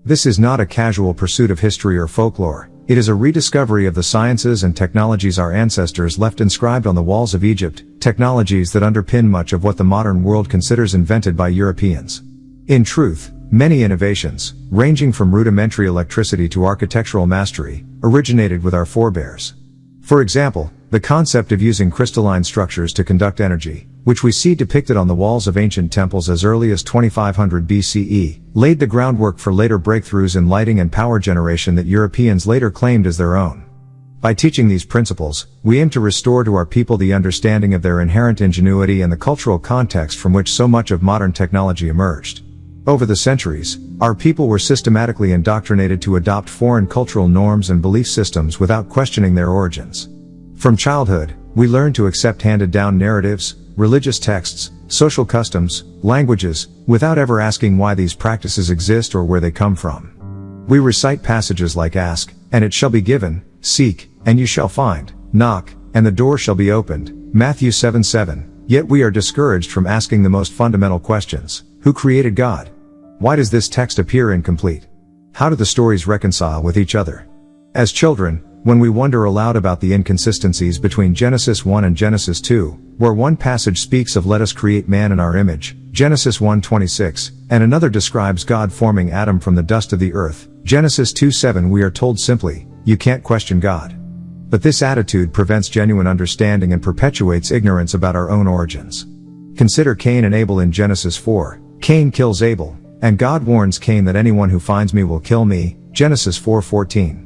This is not a casual pursuit of history or folklore. It is a rediscovery of the sciences and technologies our ancestors left inscribed on the walls of Egypt, technologies that underpin much of what the modern world considers invented by Europeans. In truth, many innovations, ranging from rudimentary electricity to architectural mastery, originated with our forebears. For example, the concept of using crystalline structures to conduct energy, which we see depicted on the walls of ancient temples as early as 2500 BCE, laid the groundwork for later breakthroughs in lighting and power generation that Europeans later claimed as their own. By teaching these principles, we aim to restore to our people the understanding of their inherent ingenuity and the cultural context from which so much of modern technology emerged. Over the centuries, our people were systematically indoctrinated to adopt foreign cultural norms and belief systems without questioning their origins. From childhood, we learn to accept handed-down narratives, religious texts, social customs, languages, without ever asking why these practices exist or where they come from. We recite passages like ask, and it shall be given, seek, and you shall find, knock, and the door shall be opened, Matthew 7:7, yet we are discouraged from asking the most fundamental questions. Who created God? Why does this text appear incomplete? How do the stories reconcile with each other? As children, when we wonder aloud about the inconsistencies between Genesis 1 and Genesis 2, where one passage speaks of let us create man in our image, Genesis 1:26, and another describes God forming Adam from the dust of the earth, Genesis 2:7, we are told simply, you can't question God. But this attitude prevents genuine understanding and perpetuates ignorance about our own origins. Consider Cain and Abel in Genesis 4. Cain kills Abel, and God warns Cain that anyone who finds me will kill me, Genesis 4:14.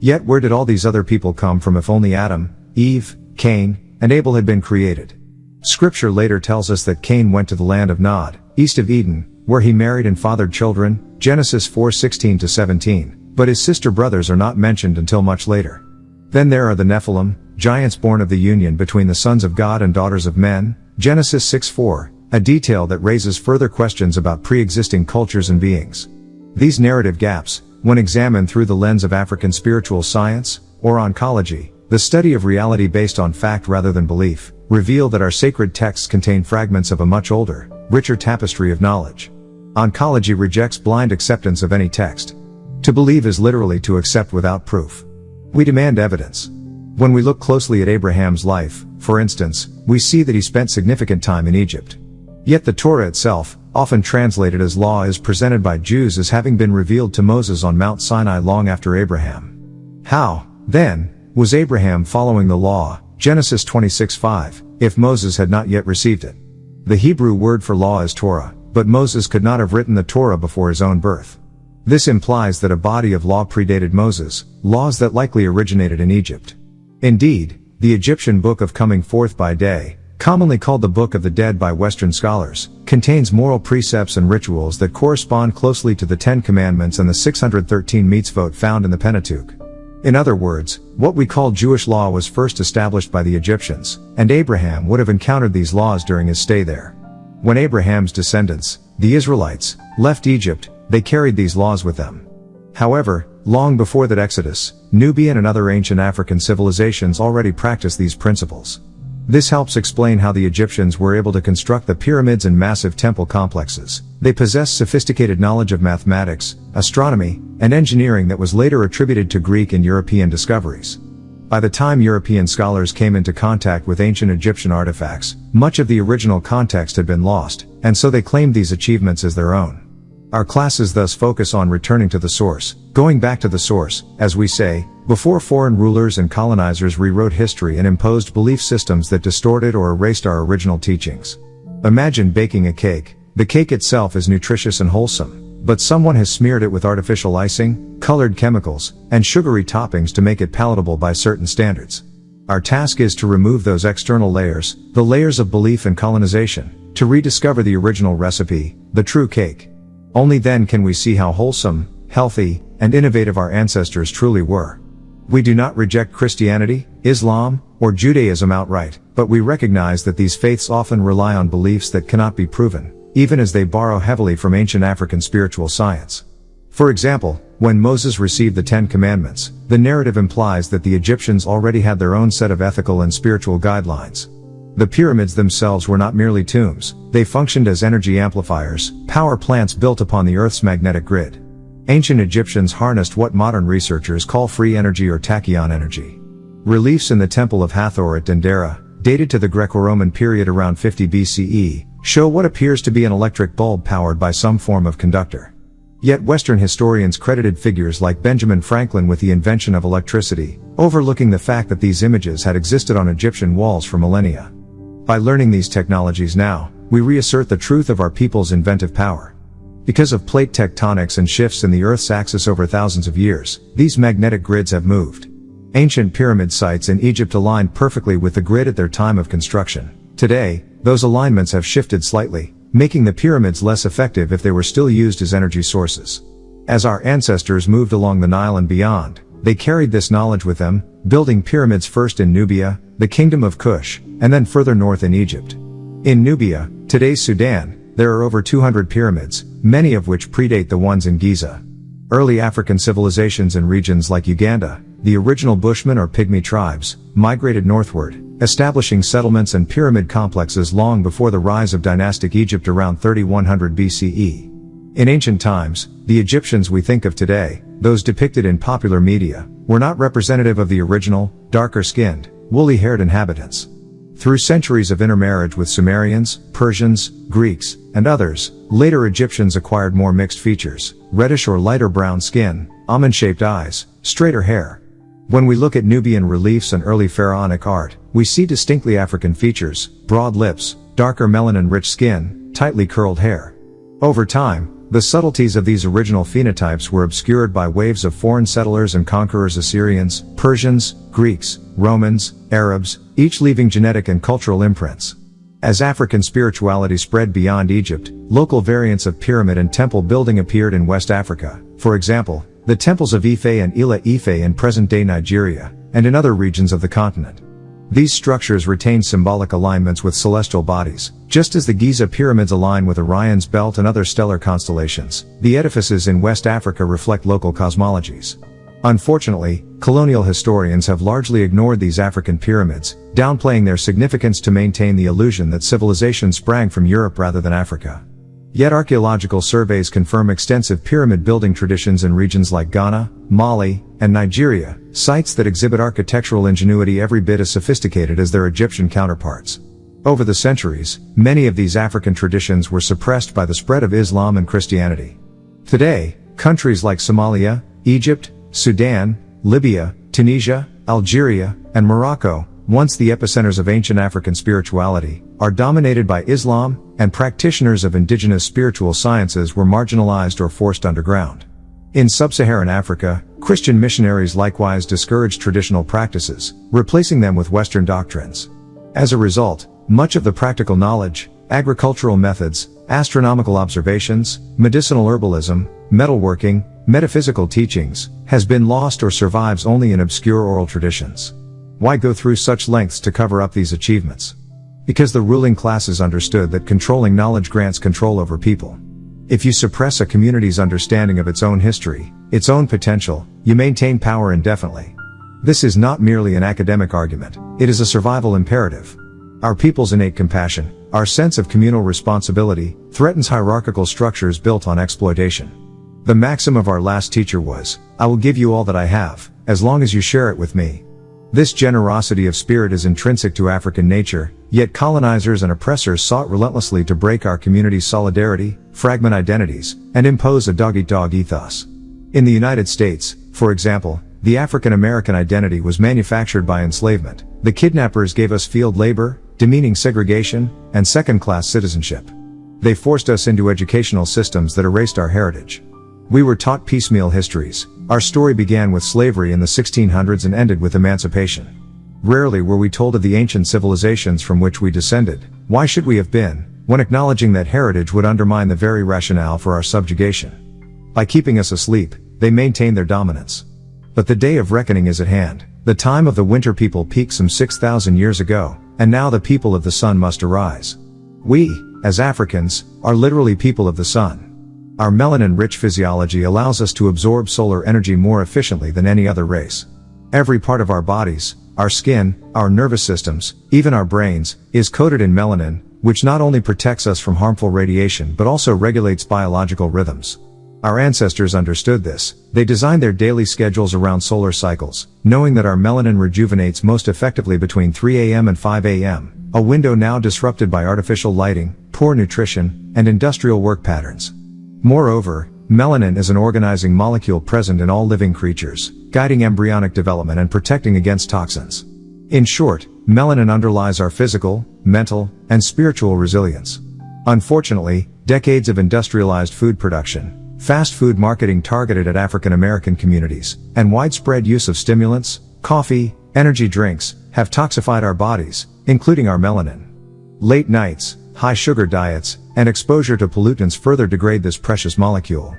Yet where did all these other people come from if only Adam, Eve, Cain, and Abel had been created? Scripture later tells us that Cain went to the land of Nod, east of Eden, where he married and fathered children, Genesis 4:16-17, but his sister brothers are not mentioned until much later. Then there are the Nephilim, giants born of the union between the sons of God and daughters of men, Genesis 6:4, a detail that raises further questions about pre-existing cultures and beings. These narrative gaps, when examined through the lens of African spiritual science, or oncology, the study of reality based on fact rather than belief, reveal that our sacred texts contain fragments of a much older, richer tapestry of knowledge. Oncology rejects blind acceptance of any text. To believe is literally to accept without proof. We demand evidence. When we look closely at Abraham's life, for instance, we see that he spent significant time in Egypt. Yet the Torah itself, often translated as law, is presented by Jews as having been revealed to Moses on Mount Sinai long after Abraham. How, then, was Abraham following the law, Genesis 26:5, if Moses had not yet received it? The Hebrew word for law is Torah, but Moses could not have written the Torah before his own birth. This implies that a body of law predated Moses, laws that likely originated in Egypt. Indeed, the Egyptian Book of Coming Forth by Day, commonly called the Book of the Dead by Western scholars, contains moral precepts and rituals that correspond closely to the 10 Commandments and the 613 mitzvot found in the Pentateuch. In other words, what we call Jewish law was first established by the Egyptians, and Abraham would have encountered these laws during his stay there. When Abraham's descendants, the Israelites, left Egypt, they carried these laws with them. However, long before that exodus, Nubian and other ancient African civilizations already practiced these principles. This helps explain how the Egyptians were able to construct the pyramids and massive temple complexes. They possessed sophisticated knowledge of mathematics, astronomy, and engineering that was later attributed to Greek and European discoveries. By the time European scholars came into contact with ancient Egyptian artifacts, much of the original context had been lost, and so they claimed these achievements as their own. Our classes thus focus on returning to the source, going back to the source, as we say, before foreign rulers and colonizers rewrote history and imposed belief systems that distorted or erased our original teachings. Imagine baking a cake. The cake itself is nutritious and wholesome, but someone has smeared it with artificial icing, colored chemicals, and sugary toppings to make it palatable by certain standards. Our task is to remove those external layers, the layers of belief and colonization, to rediscover the original recipe, the true cake. Only then can we see how wholesome, healthy, and innovative our ancestors truly were. We do not reject Christianity, Islam, or Judaism outright, but we recognize that these faiths often rely on beliefs that cannot be proven, even as they borrow heavily from ancient African spiritual science. For example, when Moses received the 10 Commandments, the narrative implies that the Egyptians already had their own set of ethical and spiritual guidelines. The pyramids themselves were not merely tombs, they functioned as energy amplifiers, power plants built upon the Earth's magnetic grid. Ancient Egyptians harnessed what modern researchers call free energy or tachyon energy. Reliefs in the Temple of Hathor at Dendera, dated to the Greco-Roman period around 50 BCE, show what appears to be an electric bulb powered by some form of conductor. Yet Western historians credited figures like Benjamin Franklin with the invention of electricity, overlooking the fact that these images had existed on Egyptian walls for millennia. By learning these technologies now, we reassert the truth of our people's inventive power. Because of plate tectonics and shifts in the Earth's axis over thousands of years, these magnetic grids have moved. Ancient pyramid sites in Egypt aligned perfectly with the grid at their time of construction. Today, those alignments have shifted slightly, making the pyramids less effective if they were still used as energy sources. As our ancestors moved along the Nile and beyond, they carried this knowledge with them, building pyramids first in Nubia, the Kingdom of Kush, and then further north in Egypt. In Nubia, today's Sudan, there are over 200 pyramids, many of which predate the ones in Giza. Early African civilizations in regions like Uganda, the original Bushmen or Pygmy tribes, migrated northward, establishing settlements and pyramid complexes long before the rise of dynastic Egypt around 3100 BCE. In ancient times, the Egyptians we think of today, those depicted in popular media, were not representative of the original, darker-skinned, woolly-haired inhabitants. Through centuries of intermarriage with Sumerians, Persians, Greeks, and others, later Egyptians acquired more mixed features, reddish or lighter brown skin, almond-shaped eyes, straighter hair. When we look at Nubian reliefs and early pharaonic art, we see distinctly African features, broad lips, darker melanin-rich skin, tightly curled hair. Over time, the subtleties of these original phenotypes were obscured by waves of foreign settlers and conquerors: Assyrians, Persians, Greeks, Romans, Arabs, each leaving genetic and cultural imprints. As African spirituality spread beyond Egypt, local variants of pyramid and temple building appeared in West Africa, for example, the temples of Ife and Ila-Ife in present-day Nigeria, and in other regions of the continent. These structures retain symbolic alignments with celestial bodies, just as the Giza pyramids align with Orion's belt and other stellar constellations. The edifices in West Africa reflect local cosmologies. Unfortunately, colonial historians have largely ignored these African pyramids, downplaying their significance to maintain the illusion that civilization sprang from Europe rather than Africa. Yet archaeological surveys confirm extensive pyramid building traditions in regions like Ghana, Mali, and Nigeria, sites that exhibit architectural ingenuity every bit as sophisticated as their Egyptian counterparts. Over the centuries, many of these African traditions were suppressed by the spread of Islam and Christianity. Today, countries like Somalia, Egypt, Sudan, Libya, Tunisia, Algeria, and Morocco, once the epicenters of ancient African spirituality, are dominated by Islam, and practitioners of indigenous spiritual sciences were marginalized or forced underground. In sub-Saharan Africa, Christian missionaries likewise discouraged traditional practices, replacing them with Western doctrines. As a result, much of the practical knowledge, agricultural methods, astronomical observations, medicinal herbalism, metalworking, metaphysical teachings, has been lost or survives only in obscure oral traditions. Why go through such lengths to cover up these achievements? Because the ruling classes understood that controlling knowledge grants control over people. If you suppress a community's understanding of its own history, its own potential, you maintain power indefinitely. This is not merely an academic argument, it is a survival imperative. Our people's innate compassion, our sense of communal responsibility, threatens hierarchical structures built on exploitation. The maxim of our last teacher was, "I will give you all that I have, as long as you share it with me." This generosity of spirit is intrinsic to African nature, yet colonizers and oppressors sought relentlessly to break our community's solidarity, fragment identities, and impose a dog-eat-dog ethos. In the United States, for example, the African American identity was manufactured by enslavement. The kidnappers gave us field labor, demeaning segregation, and second-class citizenship. They forced us into educational systems that erased our heritage. We were taught piecemeal histories. Our story began with slavery in the 1600s and ended with emancipation. Rarely were we told of the ancient civilizations from which we descended. Why should we have been, when acknowledging that heritage would undermine the very rationale for our subjugation? By keeping us asleep, they maintained their dominance. But the day of reckoning is at hand. The time of the winter people peaked some 6,000 years ago, and now the people of the sun must arise. We, as Africans, are literally people of the sun. Our melanin-rich physiology allows us to absorb solar energy more efficiently than any other race. Every part of our bodies, our skin, our nervous systems, even our brains, is coated in melanin, which not only protects us from harmful radiation but also regulates biological rhythms. Our ancestors understood this. They designed their daily schedules around solar cycles, knowing that our melanin rejuvenates most effectively between 3 a.m. and 5 a.m., a window now disrupted by artificial lighting, poor nutrition, and industrial work patterns. Moreover, melanin is an organizing molecule present in all living creatures, guiding embryonic development and protecting against toxins. In short, melanin underlies our physical, mental, and spiritual resilience. Unfortunately, decades of industrialized food production, fast food marketing targeted at African American communities, and widespread use of stimulants, coffee, energy drinks, have toxified our bodies, including our melanin. Late nights, high sugar diets, and exposure to pollutants further degrade this precious molecule.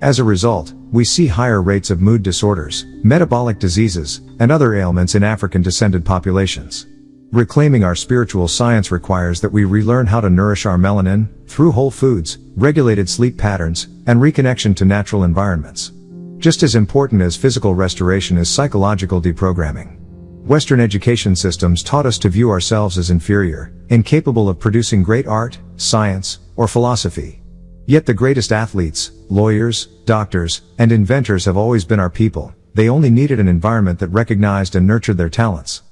As a result, we see higher rates of mood disorders, metabolic diseases, and other ailments in African-descended populations. Reclaiming our spiritual science requires that we relearn how to nourish our melanin, through whole foods, regulated sleep patterns, and reconnection to natural environments. Just as important as physical restoration is psychological deprogramming. Western education systems taught us to view ourselves as inferior, incapable of producing great art, science, or philosophy. Yet the greatest athletes, lawyers, doctors, and inventors have always been our people. They only needed an environment that recognized and nurtured their talents.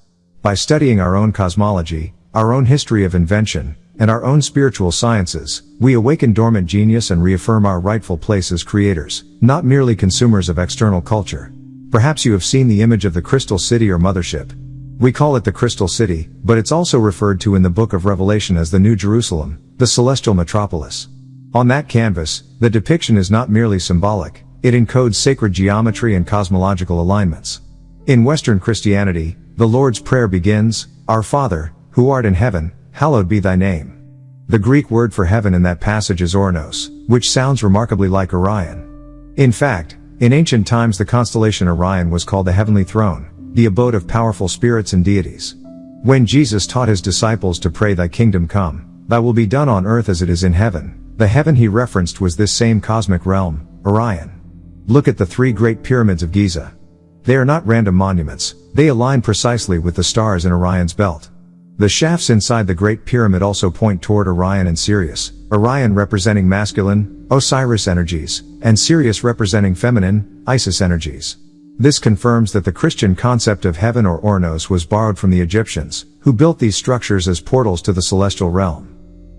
By studying our own cosmology, our own history of invention, and our own spiritual sciences, we awaken dormant genius and reaffirm our rightful place as creators, not merely consumers of external culture. Perhaps you have seen the image of the Crystal City or Mothership. We call it the Crystal City, but it's also referred to in the Book of Revelation as the New Jerusalem, the celestial metropolis. On that canvas, the depiction is not merely symbolic, it encodes sacred geometry and cosmological alignments. In Western Christianity, the Lord's Prayer begins, "Our Father, who art in heaven, hallowed be thy name." The Greek word for heaven in that passage is Oranos, which sounds remarkably like Orion. In fact, in ancient times the constellation Orion was called the heavenly throne, the abode of powerful spirits and deities. When Jesus taught his disciples to pray, "Thy kingdom come, thy will be done on earth as it is in heaven," the heaven he referenced was this same cosmic realm, Orion. Look at the 3 Great Pyramids of Giza. They are not random monuments, they align precisely with the stars in Orion's belt. The shafts inside the Great Pyramid also point toward Orion and Sirius, Orion representing masculine, Osiris energies, and Sirius representing feminine, Isis energies. This confirms that the Christian concept of heaven or Oranos was borrowed from the Egyptians, who built these structures as portals to the celestial realm.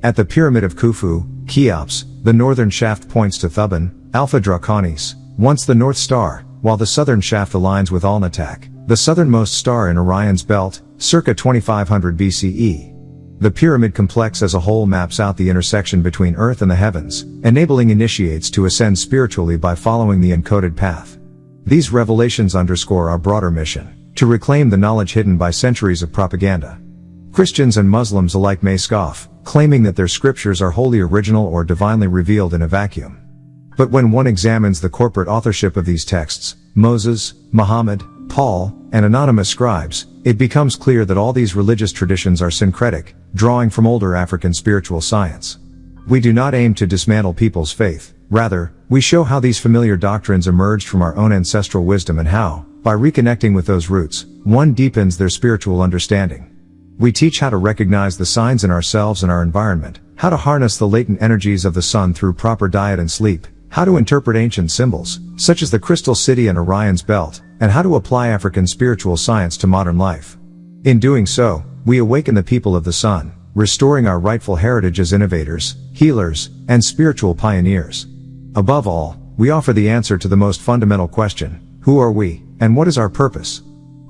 At the Pyramid of Khufu, Cheops, the northern shaft points to Thuban, Alpha Draconis, once the North Star, while the southern shaft aligns with Alnitak, the southernmost star in Orion's belt, circa 2500 BCE. The pyramid complex as a whole maps out the intersection between Earth and the heavens, enabling initiates to ascend spiritually by following the encoded path. These revelations underscore our broader mission, to reclaim the knowledge hidden by centuries of propaganda. Christians and Muslims alike may scoff, claiming that their scriptures are wholly original or divinely revealed in a vacuum. But when one examines the corporate authorship of these texts, Moses, Muhammad, Paul, and anonymous scribes, it becomes clear that all these religious traditions are syncretic, drawing from older African spiritual science. We do not aim to dismantle people's faith, rather, we show how these familiar doctrines emerged from our own ancestral wisdom and how, by reconnecting with those roots, one deepens their spiritual understanding. We teach how to recognize the signs in ourselves and our environment, how to harness the latent energies of the sun through proper diet and sleep, how to interpret ancient symbols, such as the Crystal City and Orion's Belt, and how to apply African spiritual science to modern life. In doing so, we awaken the people of the sun, restoring our rightful heritage as innovators, healers, and spiritual pioneers. Above all, we offer the answer to the most fundamental question: who are we, and what is our purpose?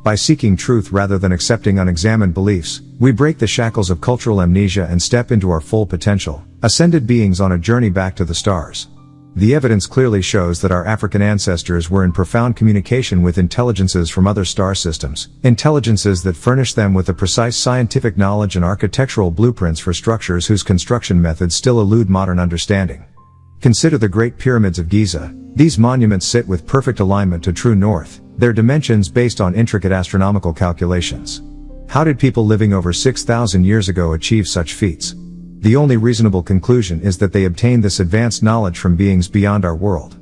By seeking truth rather than accepting unexamined beliefs, we break the shackles of cultural amnesia and step into our full potential, ascended beings on a journey back to the stars. The evidence clearly shows that our African ancestors were in profound communication with intelligences from other star systems, intelligences that furnish them with the precise scientific knowledge and architectural blueprints for structures whose construction methods still elude modern understanding. Consider the Great Pyramids of Giza. These monuments sit with perfect alignment to true north, their dimensions based on intricate astronomical calculations. How did people living over 6,000 years ago achieve such feats? The only reasonable conclusion is that they obtained this advanced knowledge from beings beyond our world.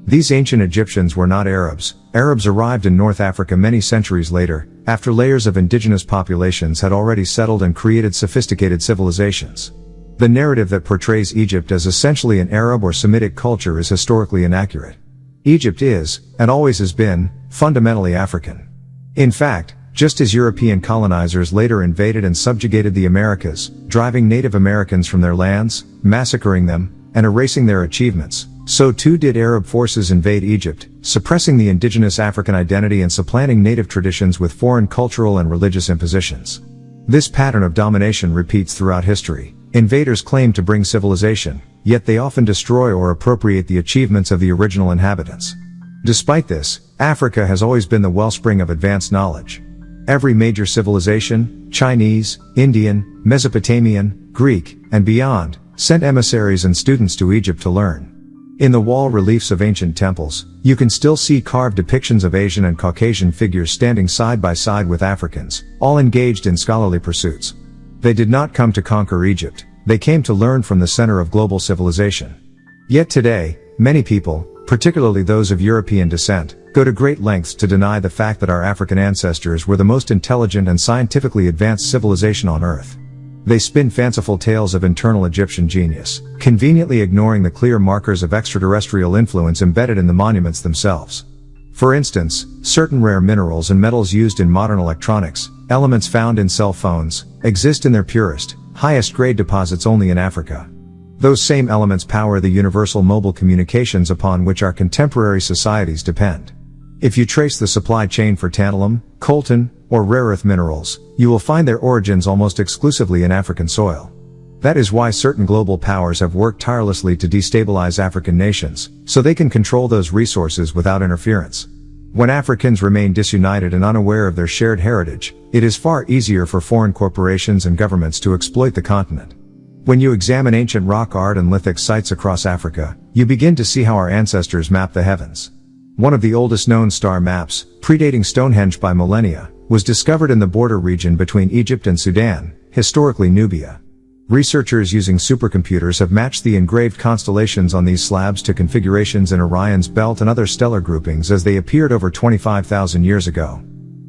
These ancient Egyptians were not Arabs. Arabs arrived in North Africa many centuries later, after layers of indigenous populations had already settled and created sophisticated civilizations. The narrative that portrays Egypt as essentially an Arab or Semitic culture is historically inaccurate. Egypt is, and always has been, fundamentally African. In fact, just as European colonizers later invaded and subjugated the Americas, driving Native Americans from their lands, massacring them, and erasing their achievements, so too did Arab forces invade Egypt, suppressing the indigenous African identity and supplanting native traditions with foreign cultural and religious impositions. This pattern of domination repeats throughout history. Invaders claim to bring civilization, yet they often destroy or appropriate the achievements of the original inhabitants. Despite this, Africa has always been the wellspring of advanced knowledge. Every major civilization, Chinese, Indian, Mesopotamian, Greek, and beyond, sent emissaries and students to Egypt to learn. In the wall reliefs of ancient temples, you can still see carved depictions of Asian and Caucasian figures standing side by side with Africans, all engaged in scholarly pursuits. They did not come to conquer Egypt, they came to learn from the center of global civilization. Yet today, many people, particularly those of European descent, go to great lengths to deny the fact that our African ancestors were the most intelligent and scientifically advanced civilization on Earth. They spin fanciful tales of internal Egyptian genius, conveniently ignoring the clear markers of extraterrestrial influence embedded in the monuments themselves. For instance, certain rare minerals and metals used in modern electronics, elements found in cell phones, exist in their purest, highest grade deposits only in Africa. Those same elements power the universal mobile communications upon which our contemporary societies depend. If you trace the supply chain for tantalum, coltan, or rare earth minerals, you will find their origins almost exclusively in African soil. That is why certain global powers have worked tirelessly to destabilize African nations, so they can control those resources without interference. When Africans remain disunited and unaware of their shared heritage, it is far easier for foreign corporations and governments to exploit the continent. When you examine ancient rock art and lithic sites across Africa, you begin to see how our ancestors mapped the heavens. One of the oldest known star maps, predating Stonehenge by millennia, was discovered in the border region between Egypt and Sudan, historically Nubia. Researchers using supercomputers have matched the engraved constellations on these slabs to configurations in Orion's belt and other stellar groupings as they appeared over 25,000 years ago.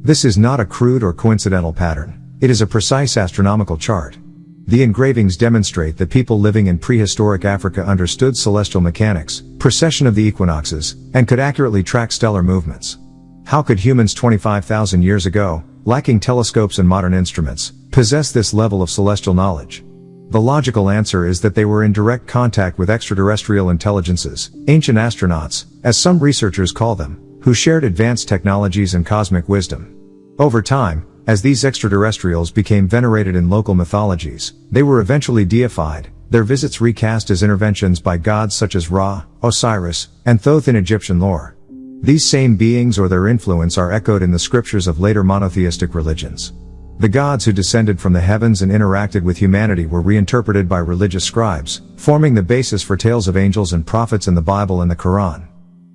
This is not a crude or coincidental pattern, it is a precise astronomical chart. The engravings demonstrate that people living in prehistoric Africa understood celestial mechanics, precession of the equinoxes, and could accurately track stellar movements. How could humans 25,000 years ago, lacking telescopes and modern instruments, possess this level of celestial knowledge? The logical answer is that they were in direct contact with extraterrestrial intelligences, ancient astronauts, as some researchers call them, who shared advanced technologies and cosmic wisdom. Over time, as these extraterrestrials became venerated in local mythologies, they were eventually deified, their visits recast as interventions by gods such as Ra, Osiris, and Thoth in Egyptian lore. These same beings or their influence are echoed in the scriptures of later monotheistic religions. The gods who descended from the heavens and interacted with humanity were reinterpreted by religious scribes, forming the basis for tales of angels and prophets in the Bible and the Quran.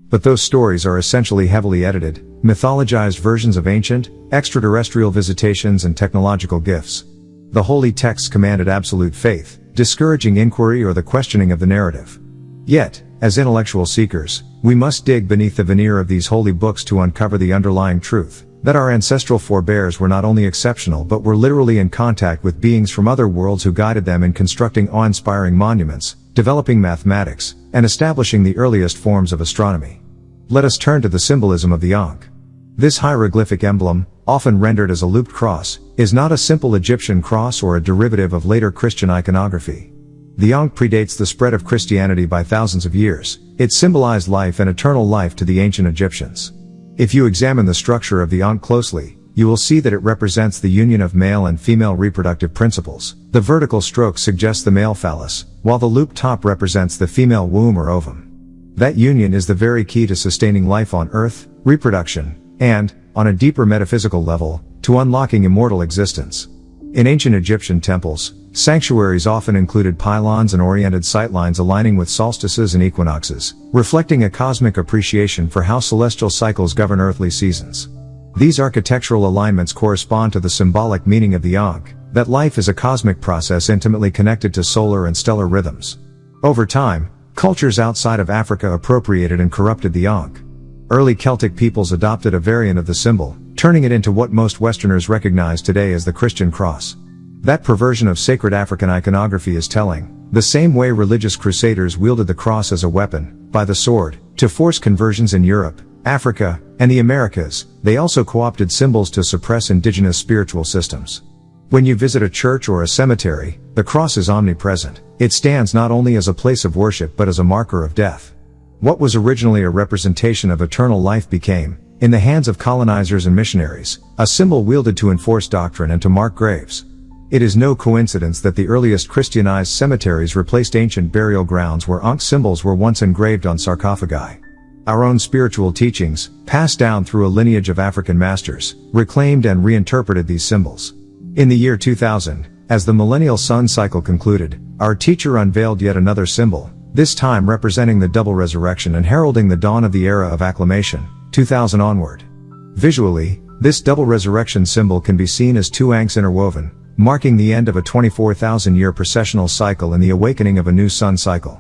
But those stories are essentially heavily edited, mythologized versions of ancient, extraterrestrial visitations and technological gifts. The holy texts commanded absolute faith, discouraging inquiry or the questioning of the narrative. Yet, as intellectual seekers, we must dig beneath the veneer of these holy books to uncover the underlying truth, that our ancestral forebears were not only exceptional but were literally in contact with beings from other worlds who guided them in constructing awe-inspiring monuments, developing mathematics, and establishing the earliest forms of astronomy. Let us turn to the symbolism of the ankh. This hieroglyphic emblem, often rendered as a looped cross, is not a simple Egyptian cross or a derivative of later Christian iconography. The ankh predates the spread of Christianity by thousands of years. It symbolized life and eternal life to the ancient Egyptians. If you examine the structure of the ankh closely, you will see that it represents the union of male and female reproductive principles. The vertical stroke suggests the male phallus, while the looped top represents the female womb or ovum. That union is the very key to sustaining life on Earth, reproduction, and, on a deeper metaphysical level, to unlocking immortal existence. In ancient Egyptian temples, sanctuaries often included pylons and oriented sightlines aligning with solstices and equinoxes, reflecting a cosmic appreciation for how celestial cycles govern earthly seasons. These architectural alignments correspond to the symbolic meaning of the ankh, that life is a cosmic process intimately connected to solar and stellar rhythms. Over time, cultures outside of Africa appropriated and corrupted the ankh. Early Celtic peoples adopted a variant of the symbol, turning it into what most Westerners recognize today as the Christian cross. That perversion of sacred African iconography is telling. The same way religious crusaders wielded the cross as a weapon, by the sword, to force conversions in Europe, Africa, and the Americas, they also co-opted symbols to suppress indigenous spiritual systems. When you visit a church or a cemetery, the cross is omnipresent. It stands not only as a place of worship but as a marker of death. What was originally a representation of eternal life became, in the hands of colonizers and missionaries, a symbol wielded to enforce doctrine and to mark graves. It is no coincidence that the earliest Christianized cemeteries replaced ancient burial grounds where ankh symbols were once engraved on sarcophagi. Our own spiritual teachings, passed down through a lineage of African masters, reclaimed and reinterpreted these symbols. In the year 2000, as the millennial sun cycle concluded, our teacher unveiled yet another symbol, this time representing the double resurrection and heralding the dawn of the era of acclamation, 2000 onward. Visually, this double resurrection symbol can be seen as two ankhs interwoven, marking the end of a 24,000-year processional cycle and the awakening of a new sun cycle.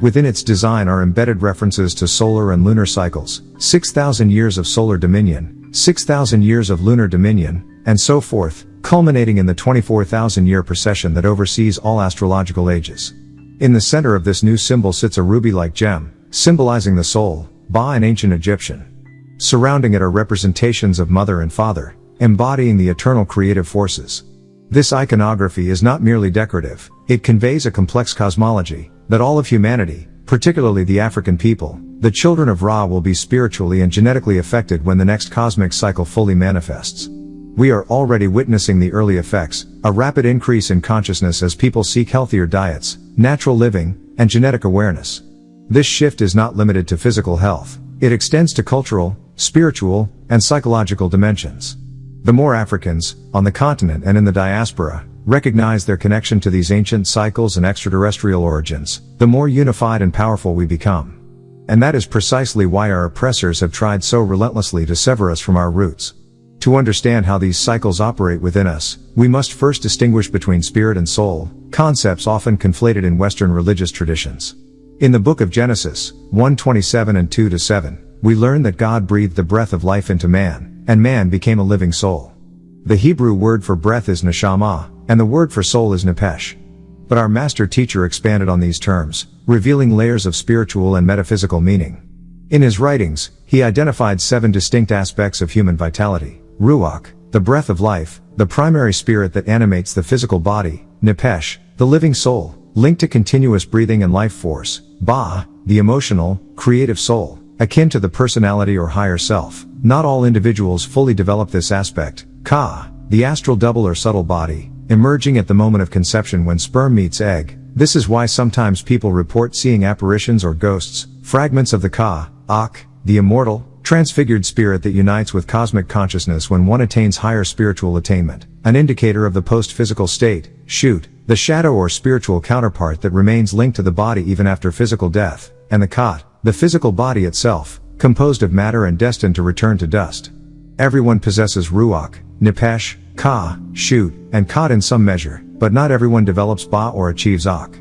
Within its design are embedded references to solar and lunar cycles, 6,000 years of solar dominion, 6,000 years of lunar dominion, and so forth, culminating in the 24,000-year procession that oversees all astrological ages. In the center of this new symbol sits a ruby-like gem, symbolizing the soul, Ba in ancient Egyptian. Surrounding it are representations of Mother and Father, embodying the eternal creative forces. This iconography is not merely decorative, it conveys a complex cosmology, that all of humanity, particularly the African people, the children of Ra, will be spiritually and genetically affected when the next cosmic cycle fully manifests. We are already witnessing the early effects, a rapid increase in consciousness as people seek healthier diets, natural living, and genetic awareness. This shift is not limited to physical health, it extends to cultural, spiritual, and psychological dimensions. The more Africans, on the continent and in the diaspora, recognize their connection to these ancient cycles and extraterrestrial origins, the more unified and powerful we become. And that is precisely why our oppressors have tried so relentlessly to sever us from our roots. To understand how these cycles operate within us, we must first distinguish between spirit and soul, concepts often conflated in Western religious traditions. In the book of Genesis, 1:27 and 2-7, we learn that God breathed the breath of life into man, and man became a living soul. The Hebrew word for breath is neshama, and the word for soul is nephesh. But our master teacher expanded on these terms, revealing layers of spiritual and metaphysical meaning. In his writings, he identified 7 distinct aspects of human vitality: ruach, the breath of life, the primary spirit that animates the physical body; nephesh, the living soul, linked to continuous breathing and life force; ba, the emotional, creative soul, akin to the personality or higher self. Not all individuals fully develop this aspect; ka, the astral double or subtle body, emerging at the moment of conception when sperm meets egg. This is why sometimes people report seeing apparitions or ghosts, fragments of the ka, ankh, the immortal, transfigured spirit that unites with cosmic consciousness when one attains higher spiritual attainment, an indicator of the post-physical state; shut, the shadow or spiritual counterpart that remains linked to the body even after physical death; and the khat, the physical body itself, composed of matter and destined to return to dust. Everyone possesses ruach, nephesh, ka, shut, and khat in some measure, but not everyone develops ba or achieves ankh.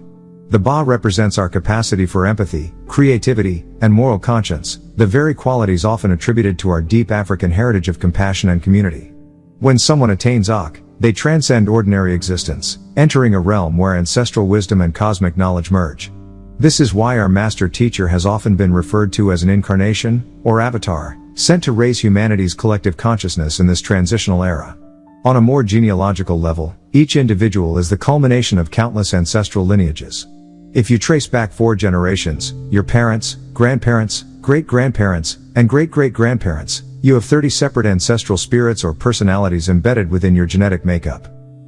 The ba represents our capacity for empathy, creativity, and moral conscience, the very qualities often attributed to our deep African heritage of compassion and community. When someone attains ankh, they transcend ordinary existence, entering a realm where ancestral wisdom and cosmic knowledge merge. This is why our master teacher has often been referred to as an incarnation, or avatar, sent to raise humanity's collective consciousness in this transitional era. On a more genealogical level, each individual is the culmination of countless ancestral lineages. If you trace back 4 generations, your parents, grandparents, great-grandparents, and great-great-grandparents, you have 30 separate ancestral spirits or personalities embedded within your genetic makeup.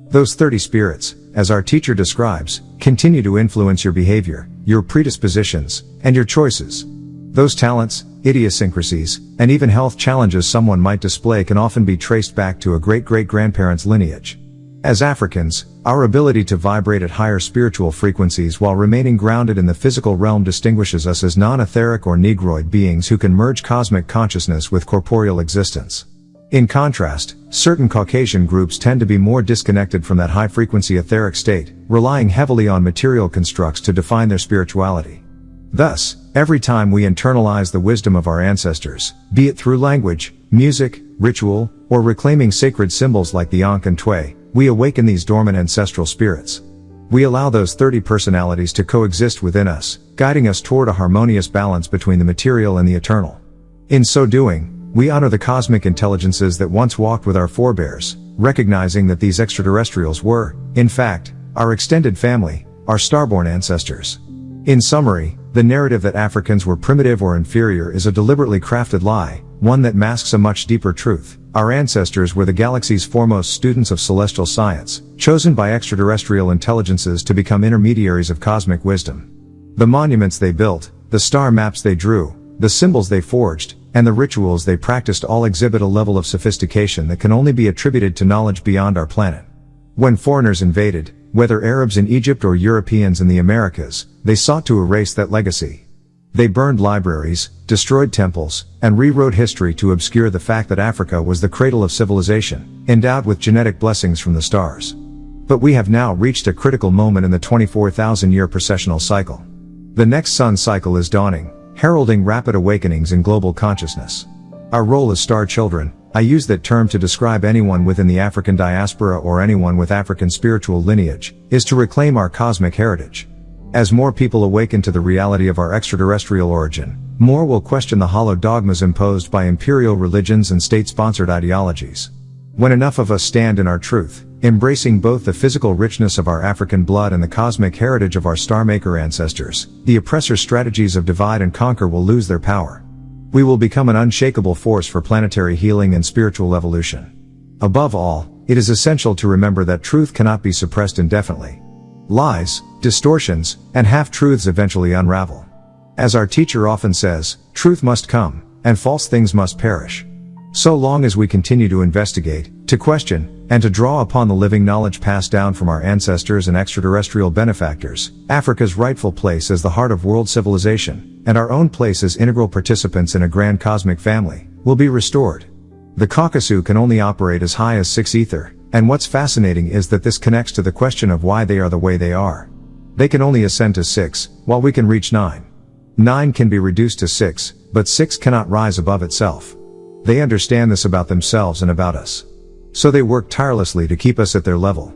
Those 30 spirits, as our teacher describes, continue to influence your behavior, your predispositions, and your choices. Those talents, idiosyncrasies, and even health challenges someone might display can often be traced back to a great-great-grandparent's lineage. As Africans, our ability to vibrate at higher spiritual frequencies while remaining grounded in the physical realm distinguishes us as non-etheric or negroid beings who can merge cosmic consciousness with corporeal existence. In contrast, certain Caucasian groups tend to be more disconnected from that high-frequency etheric state, relying heavily on material constructs to define their spirituality. Thus, every time we internalize the wisdom of our ancestors, be it through language, music, ritual, or reclaiming sacred symbols like the ankh and twe, we awaken these dormant ancestral spirits. We allow those 30 personalities to coexist within us, guiding us toward a harmonious balance between the material and the eternal. In so doing, we honor the cosmic intelligences that once walked with our forebears, recognizing that these extraterrestrials were, in fact, our extended family, our starborn ancestors. In summary, the narrative that Africans were primitive or inferior is a deliberately crafted lie, one that masks a much deeper truth. Our ancestors were the galaxy's foremost students of celestial science, chosen by extraterrestrial intelligences to become intermediaries of cosmic wisdom. The monuments they built, the star maps they drew, the symbols they forged, and the rituals they practiced all exhibit a level of sophistication that can only be attributed to knowledge beyond our planet. When foreigners invaded, whether Arabs in Egypt or Europeans in the Americas, they sought to erase that legacy. They burned libraries, destroyed temples, and rewrote history to obscure the fact that Africa was the cradle of civilization, endowed with genetic blessings from the stars. But we have now reached a critical moment in the 24,000-year precessional cycle. The next sun cycle is dawning, heralding rapid awakenings in global consciousness. Our role as star children, I use that term to describe anyone within the African diaspora or anyone with African spiritual lineage, is to reclaim our cosmic heritage. As more people awaken to the reality of our extraterrestrial origin, more will question the hollow dogmas imposed by imperial religions and state-sponsored ideologies. When enough of us stand in our truth, embracing both the physical richness of our African blood and the cosmic heritage of our star-maker ancestors, the oppressor's strategies of divide and conquer will lose their power. We will become an unshakable force for planetary healing and spiritual evolution. Above all, it is essential to remember that truth cannot be suppressed indefinitely. Lies, distortions, and half-truths eventually unravel. As our teacher often says, truth must come, and false things must perish. So long as we continue to investigate, to question, and to draw upon the living knowledge passed down from our ancestors and extraterrestrial benefactors, Africa's rightful place as the heart of world civilization, and our own place as integral participants in a grand cosmic family, will be restored. The Caucasus can only operate as high as 6 ether, and what's fascinating is that this connects to the question of why they are the way they are. They can only ascend to 6, while we can reach 9. 9 can be reduced to 6, but 6 cannot rise above itself. They understand this about themselves and about us. So they work tirelessly to keep us at their level.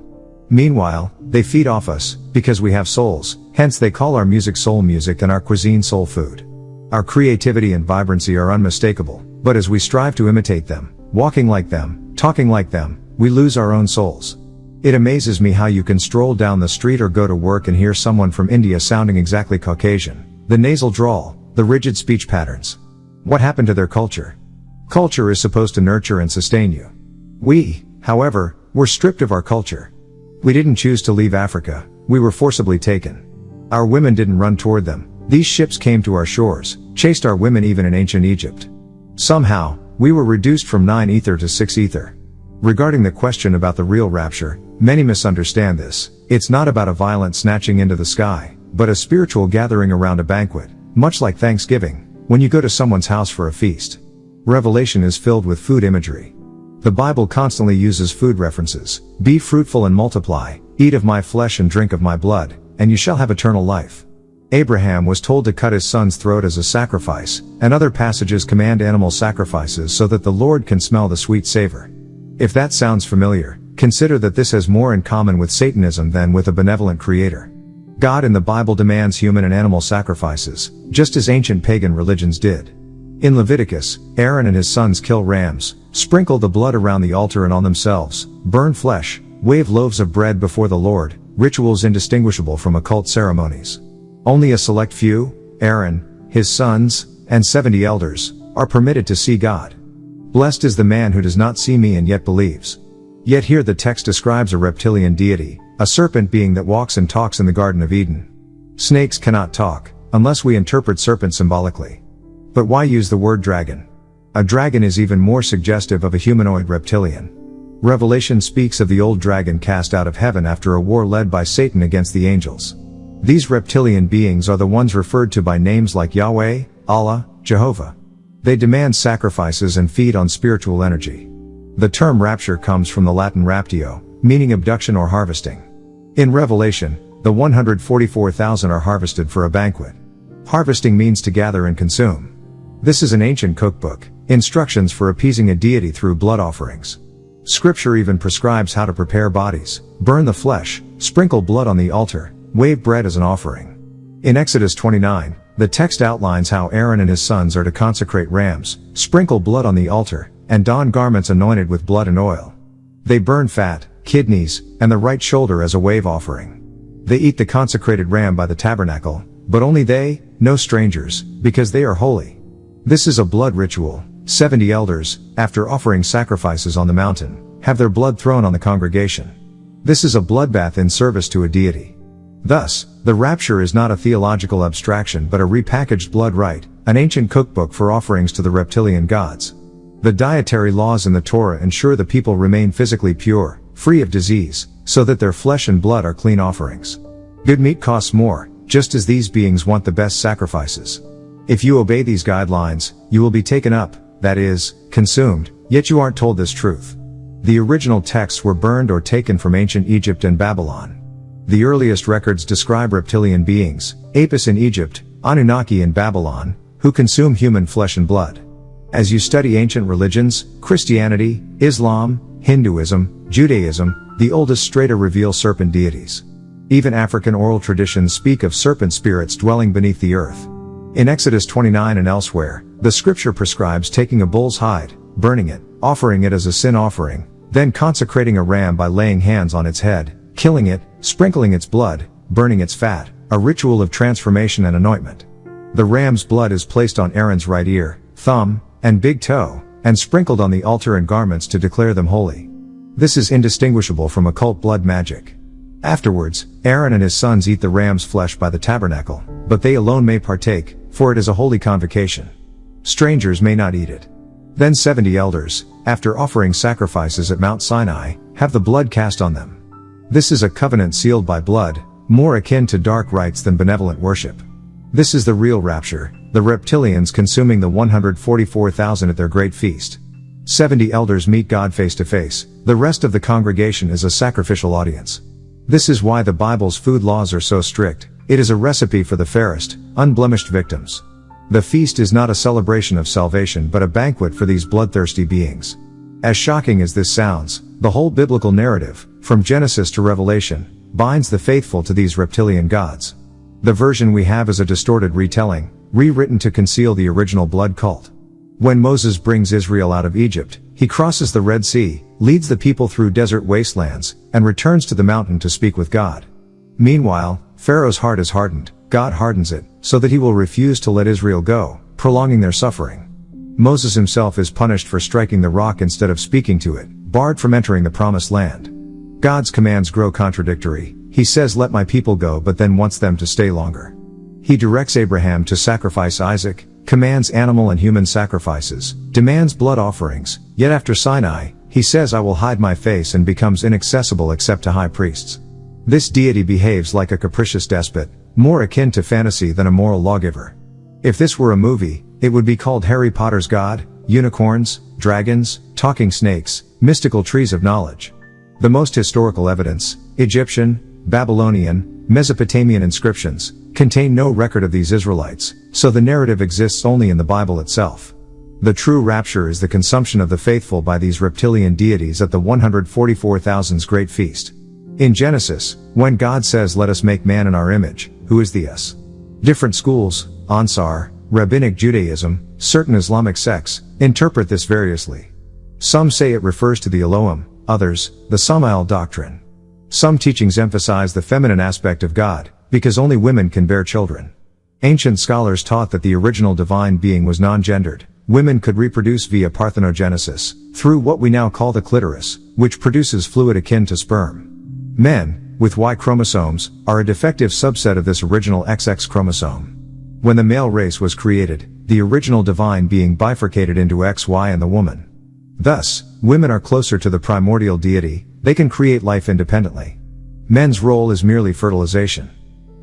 Meanwhile, they feed off us, because we have souls, hence they call our music soul music and our cuisine soul food. Our creativity and vibrancy are unmistakable, but as we strive to imitate them, walking like them, talking like them, we lose our own souls. It amazes me how you can stroll down the street or go to work and hear someone from India sounding exactly Caucasian. The nasal drawl, the rigid speech patterns. What happened to their culture? Culture is supposed to nurture and sustain you. We, however, were stripped of our culture. We didn't choose to leave Africa, we were forcibly taken. Our women didn't run toward them. These ships came to our shores, chased our women even in ancient Egypt. Somehow, we were reduced from 9 ether to 6 ether. Regarding the question about the real rapture, many misunderstand this. It's not about a violent snatching into the sky, but a spiritual gathering around a banquet, much like Thanksgiving, when you go to someone's house for a feast. Revelation is filled with food imagery. The Bible constantly uses food references. Be fruitful and multiply, eat of my flesh and drink of my blood, and you shall have eternal life. Abraham was told to cut his son's throat as a sacrifice, and other passages command animal sacrifices so that the Lord can smell the sweet savor. If that sounds familiar, consider that this has more in common with Satanism than with a benevolent creator. God in the Bible demands human and animal sacrifices, just as ancient pagan religions did. In Leviticus, Aaron and his sons kill rams, sprinkle the blood around the altar and on themselves, burn flesh, wave loaves of bread before the Lord, rituals indistinguishable from occult ceremonies. Only a select few, Aaron, his sons, and 70 elders, are permitted to see God. Blessed is the man who does not see me and yet believes. Yet here the text describes a reptilian deity, a serpent being that walks and talks in the Garden of Eden. Snakes cannot talk, unless we interpret serpent symbolically. But why use the word dragon? A dragon is even more suggestive of a humanoid reptilian. Revelation speaks of the old dragon cast out of heaven after a war led by Satan against the angels. These reptilian beings are the ones referred to by names like Yahweh, Allah, Jehovah. They demand sacrifices and feed on spiritual energy. The term rapture comes from the Latin raptio, meaning abduction or harvesting. In Revelation, the 144,000 are harvested for a banquet. Harvesting means to gather and consume. This is an ancient cookbook, instructions for appeasing a deity through blood offerings. Scripture even prescribes how to prepare bodies, burn the flesh, sprinkle blood on the altar, wave bread as an offering. In Exodus 29, the text outlines how Aaron and his sons are to consecrate rams, sprinkle blood on the altar, and don garments anointed with blood and oil. They burn fat, kidneys, and the right shoulder as a wave offering. They eat the consecrated ram by the tabernacle, but only they, no strangers, because they are holy. This is a blood ritual. 70 elders, after offering sacrifices on the mountain, have their blood thrown on the congregation. This is a bloodbath in service to a deity. Thus, the rapture is not a theological abstraction but a repackaged blood rite, an ancient cookbook for offerings to the reptilian gods. The dietary laws in the Torah ensure the people remain physically pure, free of disease, so that their flesh and blood are clean offerings. Good meat costs more, just as these beings want the best sacrifices. If you obey these guidelines, you will be taken up, that is, consumed, yet you aren't told this truth. The original texts were burned or taken from ancient Egypt and Babylon. The earliest records describe reptilian beings, Apis in Egypt, Anunnaki in Babylon, who consume human flesh and blood. As you study ancient religions, Christianity, Islam, Hinduism, Judaism, the oldest strata reveal serpent deities. Even African oral traditions speak of serpent spirits dwelling beneath the earth. In Exodus 29 and elsewhere, the scripture prescribes taking a bull's hide, burning it, offering it as a sin offering, then consecrating a ram by laying hands on its head, killing it, sprinkling its blood, burning its fat, a ritual of transformation and anointment. The ram's blood is placed on Aaron's right ear, thumb, and big toe, and sprinkled on the altar and garments to declare them holy. This is indistinguishable from occult blood magic. Afterwards, Aaron and his sons eat the ram's flesh by the tabernacle, but they alone may partake, for it is a holy convocation. Strangers may not eat it. Then 70 elders, after offering sacrifices at Mount Sinai, have the blood cast on them. This is a covenant sealed by blood, more akin to dark rites than benevolent worship. This is the real rapture, the reptilians consuming the 144,000 at their great feast. 70 elders meet God face to face, the rest of the congregation is a sacrificial audience. This is why the Bible's food laws are so strict. It is a recipe for the fairest, unblemished victims. The feast is not a celebration of salvation but a banquet for these bloodthirsty beings. As shocking as this sounds, the whole biblical narrative, from Genesis to Revelation, binds the faithful to these reptilian gods. The version we have is a distorted retelling, rewritten to conceal the original blood cult. When Moses brings Israel out of Egypt, he crosses the Red Sea, leads the people through desert wastelands, and returns to the mountain to speak with God. Meanwhile, Pharaoh's heart is hardened. God hardens it, so that he will refuse to let Israel go, prolonging their suffering. Moses himself is punished for striking the rock instead of speaking to it, barred from entering the promised land. God's commands grow contradictory. He says let my people go but then wants them to stay longer. He directs Abraham to sacrifice Isaac, commands animal and human sacrifices, demands blood offerings, yet after Sinai, he says I will hide my face and becomes inaccessible except to high priests. This deity behaves like a capricious despot, more akin to fantasy than a moral lawgiver. If this were a movie, it would be called Harry Potter's God, unicorns, dragons, talking snakes, mystical trees of knowledge. The most historical evidence, Egyptian, Babylonian, Mesopotamian inscriptions, contain no record of these Israelites, so the narrative exists only in the Bible itself. The true rapture is the consumption of the faithful by these reptilian deities at the 144,000's great feast. In Genesis, when God says let us make man in our image, who is the us? Different schools, Ansar, Rabbinic Judaism, certain Islamic sects, interpret this variously. Some say it refers to the Elohim, others, the Samael doctrine. Some teachings emphasize the feminine aspect of God, because only women can bear children. Ancient scholars taught that the original divine being was non-gendered. Women could reproduce via parthenogenesis, through what we now call the clitoris, which produces fluid akin to sperm. Men, with Y chromosomes, are a defective subset of this original XX chromosome. When the male race was created, the original divine being bifurcated into XY and the woman. Thus, women are closer to the primordial deity, they can create life independently. Men's role is merely fertilization.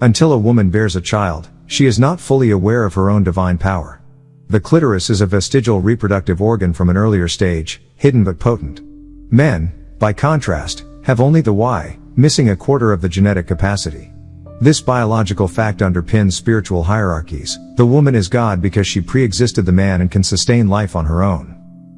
Until a woman bears a child, she is not fully aware of her own divine power. The clitoris is a vestigial reproductive organ from an earlier stage, hidden but potent. Men, by contrast, have only the Y, missing a quarter of the genetic capacity. This biological fact underpins spiritual hierarchies. The woman is God because she pre-existed the man and can sustain life on her own.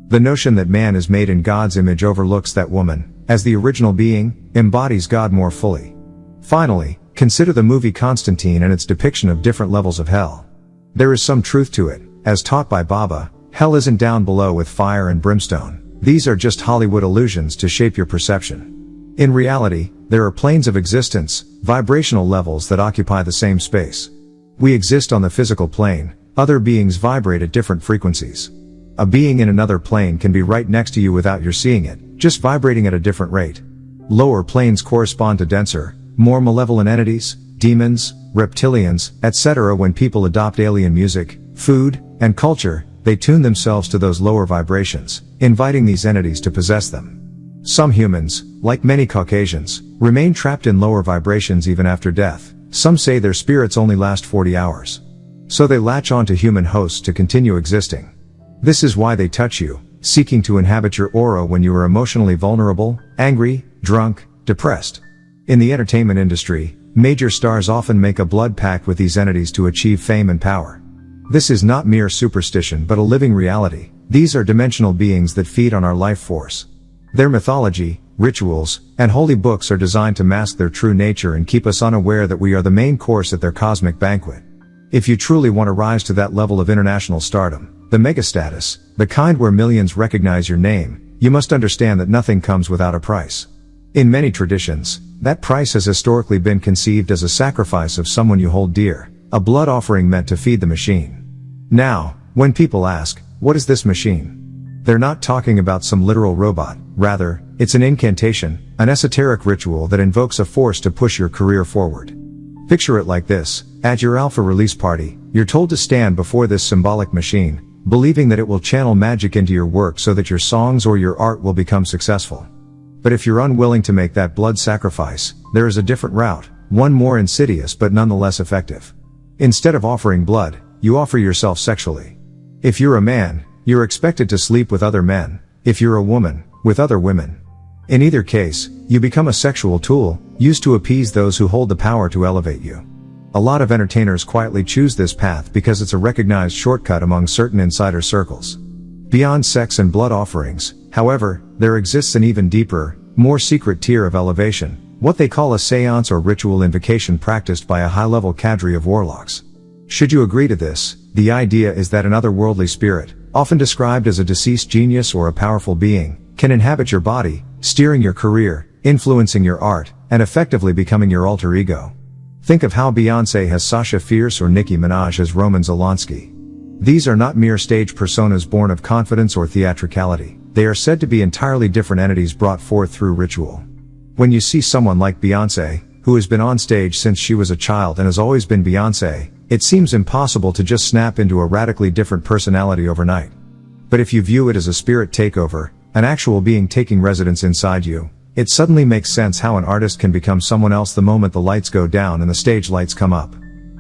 The notion that man is made in God's image overlooks that woman, as the original being, embodies God more fully. Finally, consider the movie Constantine and its depiction of different levels of hell. There is some truth to it, as taught by Baba. Hell isn't down below with fire and brimstone. These are just Hollywood illusions to shape your perception. In reality, there are planes of existence, vibrational levels that occupy the same space. We exist on the physical plane, other beings vibrate at different frequencies. A being in another plane can be right next to you without your seeing it, just vibrating at a different rate. Lower planes correspond to denser, more malevolent entities, demons, reptilians, etc. When people adopt alien music, food, and culture, they tune themselves to those lower vibrations, inviting these entities to possess them. Some humans, like many Caucasians, remain trapped in lower vibrations even after death. Some say their spirits only last 40 hours. So they latch on to human hosts to continue existing. This is why they touch you, seeking to inhabit your aura when you are emotionally vulnerable, angry, drunk, depressed. In the entertainment industry, major stars often make a blood pact with these entities to achieve fame and power. This is not mere superstition but a living reality. These are dimensional beings that feed on our life force. Their mythology, rituals, and holy books are designed to mask their true nature and keep us unaware that we are the main course at their cosmic banquet. If you truly want to rise to that level of international stardom, the megastatus, the kind where millions recognize your name, you must understand that nothing comes without a price. In many traditions, that price has historically been conceived as a sacrifice of someone you hold dear, a blood offering meant to feed the machine. Now, when people ask, what is this machine? They're not talking about some literal robot, rather, it's an incantation, an esoteric ritual that invokes a force to push your career forward. Picture it like this: at your alpha release party, you're told to stand before this symbolic machine, believing that it will channel magic into your work so that your songs or your art will become successful. But if you're unwilling to make that blood sacrifice, there is a different route, one more insidious but nonetheless effective. Instead of offering blood, you offer yourself sexually. If you're a man, you're expected to sleep with other men. If you're a woman, with other women. In either case, you become a sexual tool, used to appease those who hold the power to elevate you. A lot of entertainers quietly choose this path because it's a recognized shortcut among certain insider circles. Beyond sex and blood offerings, however, there exists an even deeper, more secret tier of elevation, what they call a seance or ritual invocation practiced by a high-level cadre of warlocks. Should you agree to this, the idea is that an otherworldly spirit, often described as a deceased genius or a powerful being, can inhabit your body, steering your career, influencing your art, and effectively becoming your alter ego. Think of how Beyoncé has Sasha Fierce or Nicki Minaj as Roman Zelensky. These are not mere stage personas born of confidence or theatricality. They are said to be entirely different entities brought forth through ritual. When you see someone like Beyoncé, who has been on stage since she was a child and has always been Beyoncé, it seems impossible to just snap into a radically different personality overnight. But if you view it as a spirit takeover, an actual being taking residence inside you, it suddenly makes sense how an artist can become someone else the moment the lights go down and the stage lights come up.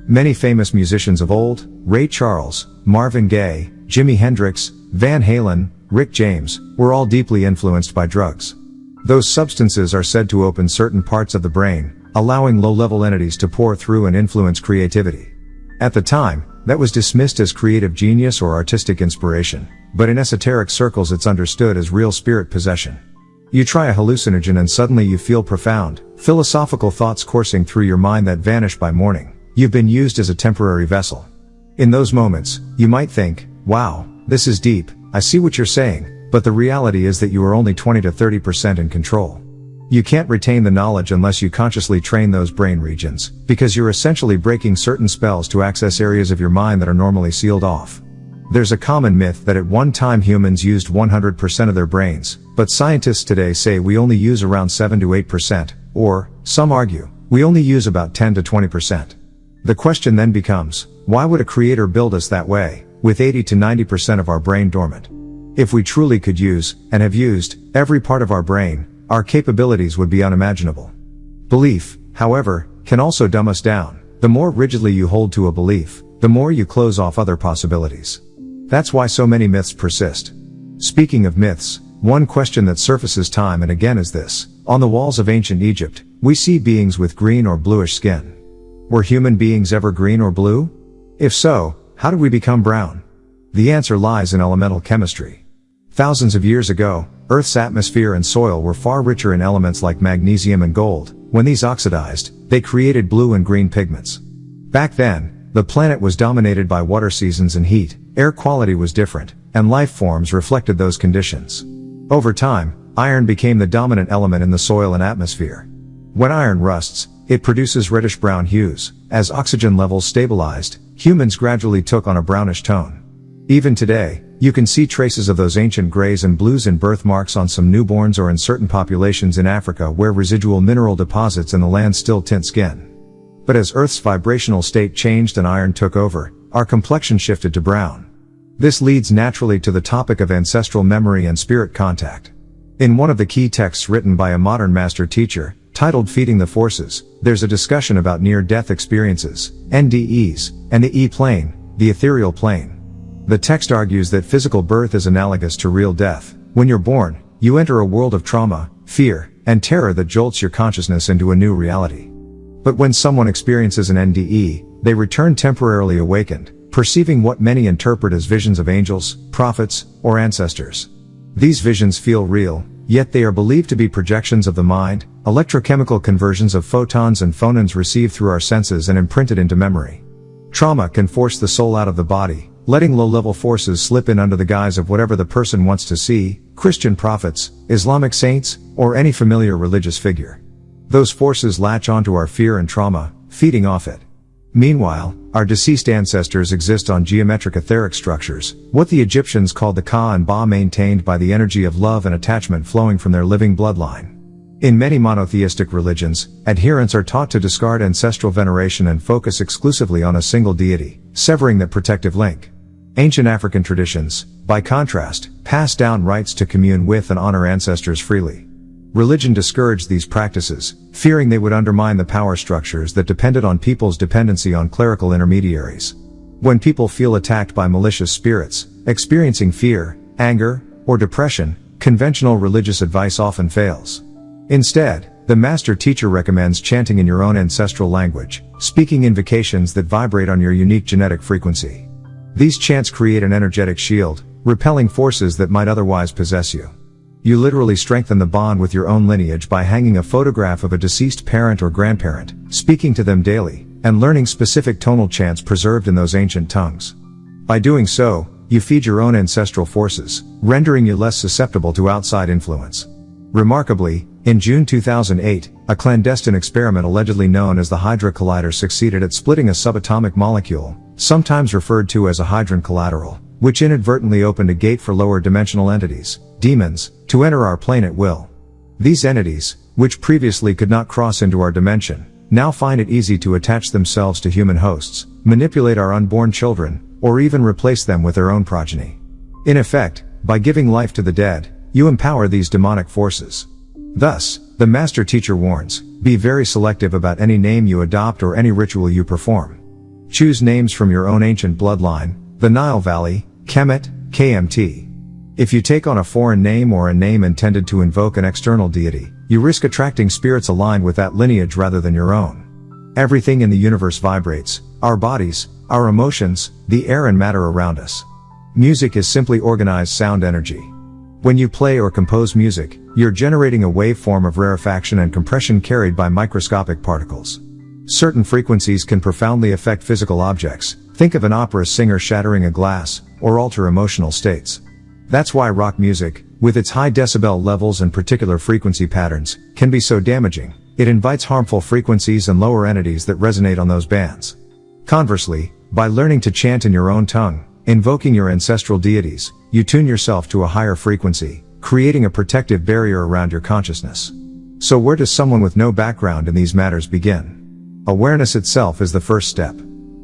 Many famous musicians of old, Ray Charles, Marvin Gaye, Jimi Hendrix, Van Halen, Rick James, were all deeply influenced by drugs. Those substances are said to open certain parts of the brain, allowing low-level entities to pour through and influence creativity. At the time, that was dismissed as creative genius or artistic inspiration, but in esoteric circles it's understood as real spirit possession. You try a hallucinogen and suddenly you feel profound, philosophical thoughts coursing through your mind that vanish by morning. You've been used as a temporary vessel. In those moments, you might think, wow, this is deep, I see what you're saying, but the reality is that you are only 20 to 30% in control. You can't retain the knowledge unless you consciously train those brain regions, because you're essentially breaking certain spells to access areas of your mind that are normally sealed off. There's a common myth that at one time humans used 100% of their brains, but scientists today say we only use around 7 to 8%, or, some argue, we only use about 10 to 20%. The question then becomes, why would a creator build us that way, with 80 to 90% of our brain dormant? If we truly could use, and have used, every part of our brain, our capabilities would be unimaginable. Belief, however, can also dumb us down. The more rigidly you hold to a belief, the more you close off other possibilities. That's why so many myths persist. Speaking of myths, one question that surfaces time and again is this: on the walls of ancient Egypt, we see beings with green or bluish skin. Were human beings ever green or blue? If so, how did we become brown? The answer lies in elemental chemistry. Thousands of years ago, Earth's atmosphere and soil were far richer in elements like magnesium and gold. When these oxidized, they created blue and green pigments. Back then, the planet was dominated by water seasons and heat, air quality was different, and life forms reflected those conditions. Over time, iron became the dominant element in the soil and atmosphere. When iron rusts, it produces reddish-brown hues. As oxygen levels stabilized, humans gradually took on a brownish tone. Even today, you can see traces of those ancient grays and blues in birthmarks on some newborns or in certain populations in Africa where residual mineral deposits in the land still tint skin. But as Earth's vibrational state changed and iron took over, our complexion shifted to brown. This leads naturally to the topic of ancestral memory and spirit contact. In one of the key texts written by a modern master teacher, titled Feeding the Forces, there's a discussion about near-death experiences, NDEs, and the E-plane, the ethereal plane. The text argues that physical birth is analogous to real death. When you're born, you enter a world of trauma, fear, and terror that jolts your consciousness into a new reality. But when someone experiences an NDE, they return temporarily awakened, perceiving what many interpret as visions of angels, prophets, or ancestors. These visions feel real, yet they are believed to be projections of the mind, electrochemical conversions of photons and phonons received through our senses and imprinted into memory. Trauma can force the soul out of the body, letting low-level forces slip in under the guise of whatever the person wants to see, Christian prophets, Islamic saints, or any familiar religious figure. Those forces latch onto our fear and trauma, feeding off it. Meanwhile, our deceased ancestors exist on geometric etheric structures, what the Egyptians called the Ka and Ba, maintained by the energy of love and attachment flowing from their living bloodline. In many monotheistic religions, adherents are taught to discard ancestral veneration and focus exclusively on a single deity, severing that protective link. Ancient African traditions, by contrast, pass down rites to commune with and honor ancestors freely. Religion discouraged these practices, fearing they would undermine the power structures that depended on people's dependency on clerical intermediaries. When people feel attacked by malicious spirits, experiencing fear, anger, or depression, conventional religious advice often fails. Instead, the master teacher recommends chanting in your own ancestral language, speaking invocations that vibrate on your unique genetic frequency. These chants create an energetic shield, repelling forces that might otherwise possess you. You literally strengthen the bond with your own lineage by hanging a photograph of a deceased parent or grandparent, speaking to them daily, and learning specific tonal chants preserved in those ancient tongues. By doing so, you feed your own ancestral forces, rendering you less susceptible to outside influence. Remarkably, in June 2008, a clandestine experiment allegedly known as the Hydra Collider succeeded at splitting a subatomic molecule, sometimes referred to as a hydron collateral, which inadvertently opened a gate for lower dimensional entities, demons, to enter our plane at will. These entities, which previously could not cross into our dimension, now find it easy to attach themselves to human hosts, manipulate our unborn children, or even replace them with their own progeny. In effect, by giving life to the dead, you empower these demonic forces. Thus, the master teacher warns, be very selective about any name you adopt or any ritual you perform. Choose names from your own ancient bloodline, the Nile Valley, Kemet, KMT. If you take on a foreign name or a name intended to invoke an external deity, you risk attracting spirits aligned with that lineage rather than your own. Everything in the universe vibrates, our bodies, our emotions, the air and matter around us. Music is simply organized sound energy. When you play or compose music, you're generating a waveform of rarefaction and compression carried by microscopic particles. Certain frequencies can profoundly affect physical objects. Think of an opera singer shattering a glass, or alter emotional states. That's why rock music, with its high decibel levels and particular frequency patterns, can be so damaging. It invites harmful frequencies and lower entities that resonate on those bands. Conversely, by learning to chant in your own tongue, invoking your ancestral deities, you tune yourself to a higher frequency, creating a protective barrier around your consciousness. So where does someone with no background in these matters begin? Awareness itself is the first step.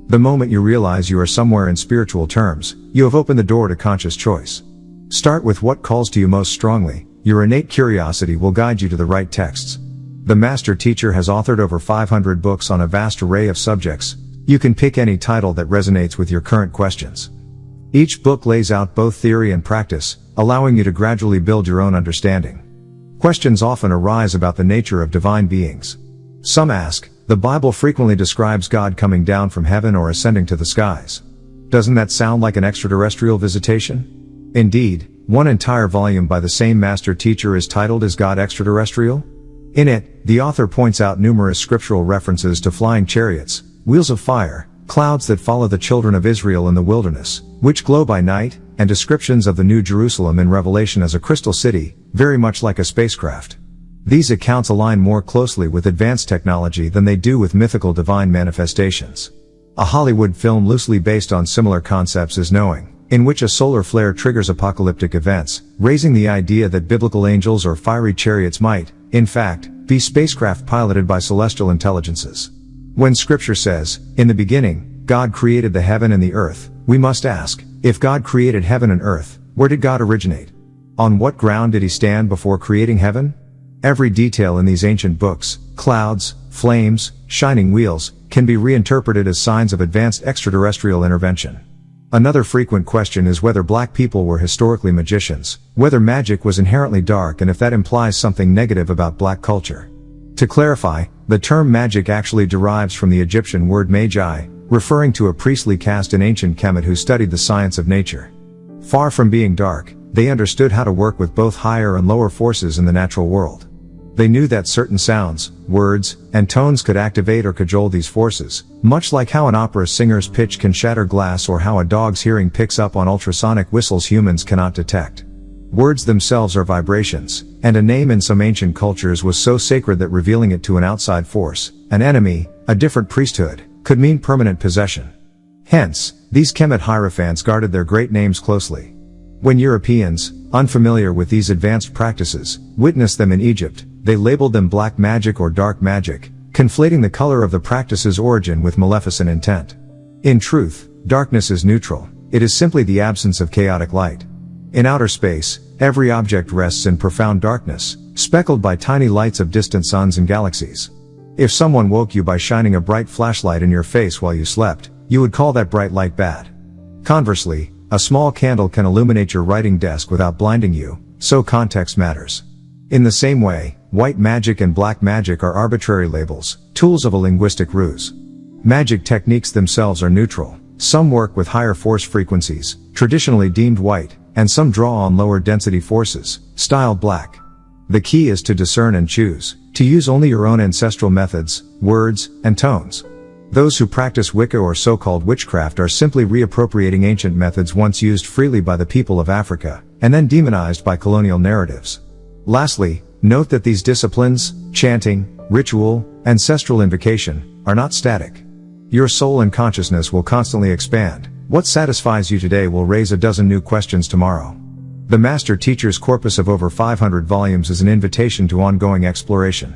The moment you realize you are somewhere in spiritual terms, you have opened the door to conscious choice. Start with what calls to you most strongly. Your innate curiosity will guide you to the right texts. The master teacher has authored over 500 books on a vast array of subjects. You can pick any title that resonates with your current questions. Each book lays out both theory and practice, allowing you to gradually build your own understanding. Questions often arise about the nature of divine beings. Some ask, the Bible frequently describes God coming down from heaven or ascending to the skies. Doesn't that sound like an extraterrestrial visitation? Indeed, one entire volume by the same master teacher is titled Is God Extraterrestrial? In it, the author points out numerous scriptural references to flying chariots, wheels of fire, clouds that follow the children of Israel in the wilderness, which glow by night, and descriptions of the New Jerusalem in Revelation as a crystal city, very much like a spacecraft. These accounts align more closely with advanced technology than they do with mythical divine manifestations. A Hollywood film loosely based on similar concepts is Knowing, in which a solar flare triggers apocalyptic events, raising the idea that biblical angels or fiery chariots might, in fact, be spacecraft piloted by celestial intelligences. When scripture says, "In the beginning, God created the heaven and the earth," we must ask, if God created heaven and earth, where did God originate? On what ground did he stand before creating heaven? Every detail in these ancient books, clouds, flames, shining wheels, can be reinterpreted as signs of advanced extraterrestrial intervention. Another frequent question is whether black people were historically magicians, whether magic was inherently dark, and if that implies something negative about black culture. To clarify, the term magic actually derives from the Egyptian word magi, referring to a priestly caste in ancient Kemet who studied the science of nature. Far from being dark, they understood how to work with both higher and lower forces in the natural world. They knew that certain sounds, words, and tones could activate or cajole these forces, much like how an opera singer's pitch can shatter glass or how a dog's hearing picks up on ultrasonic whistles humans cannot detect. Words themselves are vibrations, and a name in some ancient cultures was so sacred that revealing it to an outside force, an enemy, a different priesthood, could mean permanent possession. Hence, these Kemet hierophants guarded their great names closely. When Europeans, unfamiliar with these advanced practices, witnessed them in Egypt, they labeled them black magic or dark magic, conflating the color of the practice's origin with maleficent intent. In truth, darkness is neutral. It is simply the absence of chaotic light. In outer space, every object rests in profound darkness, speckled by tiny lights of distant suns and galaxies. If someone woke you by shining a bright flashlight in your face while you slept, you would call that bright light bad. Conversely, a small candle can illuminate your writing desk without blinding you, so context matters. In the same way, white magic and black magic are arbitrary labels, tools of a linguistic ruse. Magic techniques themselves are neutral. Some work with higher force frequencies, traditionally deemed white, and some draw on lower density forces, styled black. The key is to discern and choose, to use only your own ancestral methods, words, and tones. Those who practice Wicca or so-called witchcraft are simply reappropriating ancient methods once used freely by the people of Africa, and then demonized by colonial narratives. Lastly, note that these disciplines, chanting, ritual, ancestral invocation, are not static. Your soul and consciousness will constantly expand. What satisfies you today will raise a dozen new questions tomorrow. The Master Teacher's corpus of over 500 volumes is an invitation to ongoing exploration.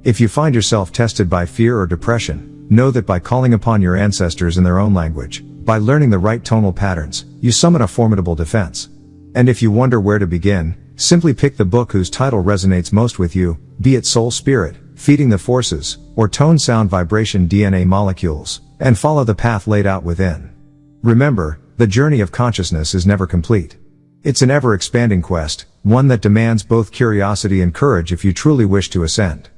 If you find yourself tested by fear or depression, know that by calling upon your ancestors in their own language, by learning the right tonal patterns, you summon a formidable defense. And if you wonder where to begin, simply pick the book whose title resonates most with you, be it Soul Spirit, Feeding the Forces, or Tone Sound Vibration DNA Molecules, and follow the path laid out within. Remember, the journey of consciousness is never complete. It's an ever-expanding quest, one that demands both curiosity and courage if you truly wish to ascend.